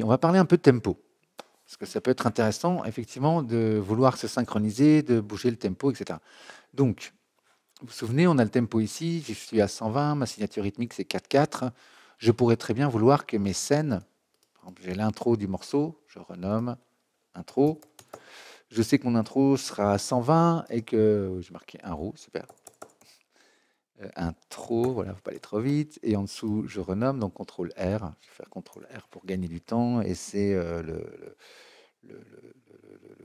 On va parler un peu de tempo, parce que ça peut être intéressant, effectivement, de vouloir se synchroniser, de bouger le tempo, etc. Donc, vous vous souvenez, on a le tempo ici, je suis à 120, ma signature rythmique c'est 4/4. Je pourrais très bien vouloir que mes scènes, par exemple, j'ai l'intro du morceau, je renomme intro. Je sais que mon intro sera à 120 et que j'ai marqué un roux, super. Intro, voilà, faut pas aller trop vite. Et en dessous, je renomme, donc CTRL R. Je vais faire CTRL R pour gagner du temps. Et c'est le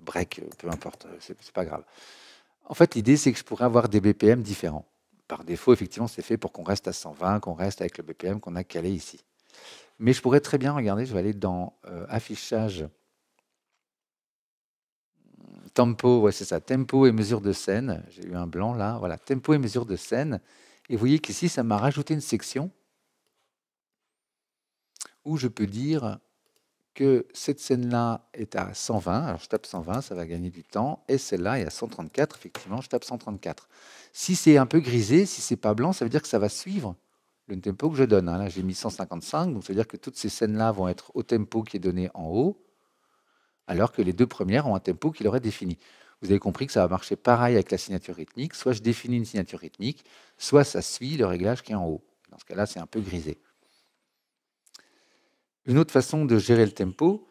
break, peu importe, c'est pas grave. En fait, l'idée, c'est que je pourrais avoir des BPM différents. Par défaut, effectivement, c'est fait pour qu'on reste à 120, qu'on reste avec le BPM qu'on a calé ici. Mais je pourrais très bien, regardez, je vais aller dans affichage, tempo, ouais, c'est ça, tempo et mesure de scène. J'ai eu un blanc là, voilà, tempo et mesure de scène. Et vous voyez qu'ici, ça m'a rajouté une section où je peux dire que cette scène-là est à 120. Alors, je tape 120, ça va gagner du temps. Et celle-là est à 134. Effectivement, je tape 134. Si c'est un peu grisé, si c'est pas blanc, ça veut dire que ça va suivre le tempo que je donne. Là, j'ai mis 155. Donc, ça veut dire que toutes ces scènes-là vont être au tempo qui est donné en haut, alors que les deux premières ont un tempo qui leur est défini. Vous avez compris que ça va marcher pareil avec la signature rythmique. Soit je définis une signature rythmique, soit ça suit le réglage qui est en haut. Dans ce cas-là, c'est un peu grisé. Une autre façon de gérer le tempo,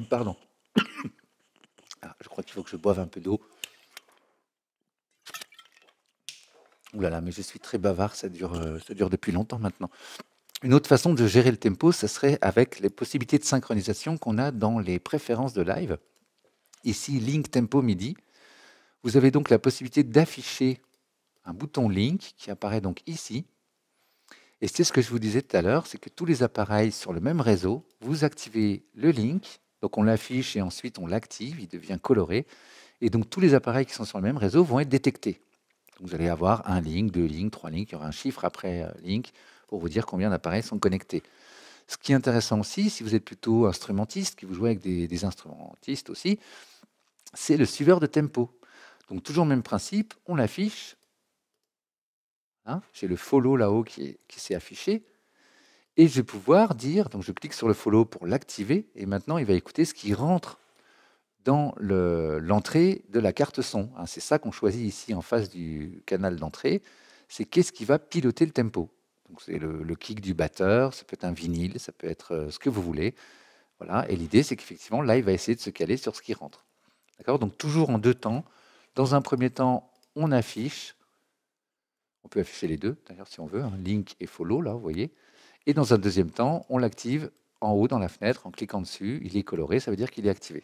pardon, je crois qu'il faut que je boive un peu d'eau. Ouh là là, mais je suis très bavard, ça dure depuis longtemps maintenant. Une autre façon de gérer le tempo, ce serait avec les possibilités de synchronisation qu'on a dans les préférences de live. Ici, Link Tempo MIDI. Vous avez donc la possibilité d'afficher un bouton Link qui apparaît donc ici. Et c'est ce que je vous disais tout à l'heure, c'est que tous les appareils sur le même réseau, vous activez le Link, donc on l'affiche et ensuite on l'active, il devient coloré. Et donc tous les appareils qui sont sur le même réseau vont être détectés. Donc, vous allez avoir un link, deux links, trois links, il y aura un chiffre après link pour vous dire combien d'appareils sont connectés. Ce qui est intéressant aussi, si vous êtes plutôt instrumentiste, qui vous jouez avec des instrumentistes aussi, c'est le suiveur de tempo. Donc toujours le même principe, on l'affiche. Hein, j'ai le follow là-haut qui s'est affiché. Et je vais pouvoir dire, donc je clique sur le follow pour l'activer, et maintenant il va écouter ce qui rentre dans l'entrée de la carte son. Hein, c'est ça qu'on choisit ici en face du canal d'entrée. C'est qu'est-ce qui va piloter le tempo. Donc c'est le kick du batteur, ça peut être un vinyle, ça peut être ce que vous voulez. Voilà. Et l'idée, c'est qu'effectivement, là, il va essayer de se caler sur ce qui rentre. D'accord. Donc toujours en deux temps. Dans un premier temps, on affiche. On peut afficher les deux, d'ailleurs, si on veut, hein, link et follow, là, vous voyez. Et dans un deuxième temps, on l'active en haut dans la fenêtre en cliquant dessus. Il est coloré, ça veut dire qu'il est activé.